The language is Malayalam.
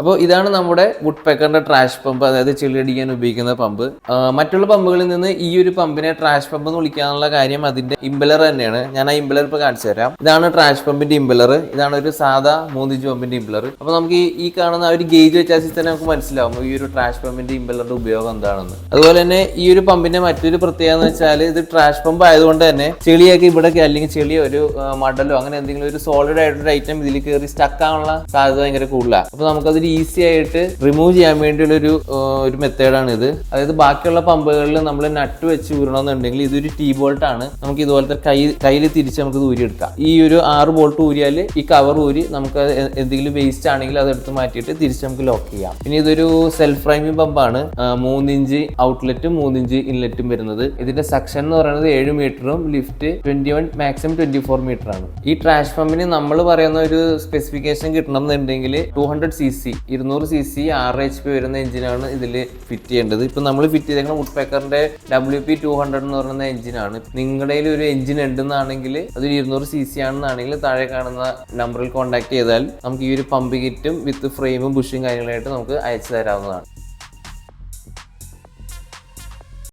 അപ്പോൾ ഇതാണ് നമ്മുടെ വുഡ് പെക്കറിന്റെ ട്രാഷ് പമ്പ്, അതായത് ചെളിയടിക്കാൻ ഉപയോഗിക്കുന്ന പമ്പ്. മറ്റുള്ള പമ്പുകളിൽ നിന്ന് ഈ ഒരു പമ്പിനെ ട്രാഷ് പമ്പ് എന്ന് വിളിക്കാനുള്ള കാര്യം അതിന്റെ ഇമ്പലർ തന്നെയാണ്. ഞാൻ ആ ഇമ്പലർ ഇപ്പോൾ കാണിച്ചു തരാം. ഇതാണ് ട്രാഷ് പമ്പിന്റെ ഇമ്പലർ. ഇതാണ് ഒരു സാധാ 3 ഇഞ്ച് പമ്പിന്റെ ഇമ്പലർ. അപ്പോൾ നമുക്ക് ഈ കാണുന്ന ഒരു ഗേജ് വെച്ചാൽ തന്നെ നമുക്ക് മനസ്സിലാവും ഈ ഒരു ട്രാഷ് പമ്പിന്റെ ഇമ്പലറിന്റെ ഉപയോഗം എന്താണെന്ന്. അതുപോലെ തന്നെ ഈ ഒരു പമ്പിന്റെ മറ്റൊരു പ്രത്യേകത എന്ന് വെച്ചാൽ ഇത് ട്രാഷ് പമ്പ് ആയതുകൊണ്ട് തന്നെ ചെളിയൊക്കെ ഇവിടെ അല്ലെങ്കിൽ ചെളിയോ ഒരു മടലോ അങ്ങനെ എന്തെങ്കിലും ഒരു സോളിഡ് ആയിട്ടൊരു ഐറ്റം ഇതിൽ കയറി സ്റ്റക്ക് ആവാനുള്ള സാധ്യത ഭയങ്കര കൂടുതലാണ്. അപ്പോൾ നമുക്കതൊരു ഈസി ആയിട്ട് റിമൂവ് ചെയ്യാൻ വേണ്ടിയുള്ള ഒരു മെത്തേഡാണ് ഇത്. അതായത് ബാക്കിയുള്ള പമ്പുകളിൽ നമ്മൾ നട്ട് വെച്ച് ഊരണമെന്നുണ്ടെങ്കിൽ ഇതൊരു ടീ ബോൾട്ട് ആണ്. നമുക്ക് ഇതുപോലത്തെ കയ്യിൽ തിരിച്ച് നമുക്ക് ഊരിയെടുക്കാം. ഈ ഒരു 6 ബോൾട്ട് ഊരിയാൽ ഈ കവർ ഊരി നമുക്ക് എന്തെങ്കിലും വേസ്റ്റ് ആണെങ്കിൽ അത് എടുത്ത് മാറ്റിയിട്ട് തിരിച്ച് നമുക്ക് ലോക്ക് ചെയ്യാം. പിന്നെ ഇതൊരു സെൽഫ് ഫ്രൈമിംഗ് പമ്പാണ്. 3 ഇഞ്ച് ഔട്ട്ലെറ്റും 3 ഇഞ്ച് ഇൻലെറ്റും വരുന്നത്. ഇതിന്റെ സെക്ഷൻ എന്ന് പറയുന്നത് 7 മീറ്ററും ലിഫ്റ്റ് 21 മാക്സിമം 24 മീറ്റർ ആണ്. ഈ ട്രാഷ് പമ്പിന് നമ്മൾ പറയുന്ന ഒരു സ്പെസിഫിക്കേഷൻ കിട്ടണം എന്നുണ്ടെങ്കിൽ 200 cc 6 HP വരുന്ന എഞ്ചിനാണ് ഇതിൽ ഫിറ്റ് ചെയ്യേണ്ടത്. ഇപ്പൊ നമ്മൾ ഫിറ്റ് ചെയ്തേക്കുന്ന വുഡ് പെക്കറിന്റെ WP200 എന്ന് പറയുന്ന എഞ്ചിനാണ്. നിങ്ങളുടെ ഒരു എഞ്ചിൻ ഉണ്ടെന്നാണെങ്കിൽ അതൊരു 200 cc ആണെന്നാണെങ്കിൽ താഴെ കാണുന്ന നമ്പറിൽ കോൺടാക്ട് ചെയ്താൽ നമുക്ക് ഈ ഒരു പമ്പ് കിറ്റും വിത്ത് ഫ്രെയിമും ബുഷും കാര്യങ്ങളായിട്ട് നമുക്ക് അയച്ചു തരാവുന്നതാണ്.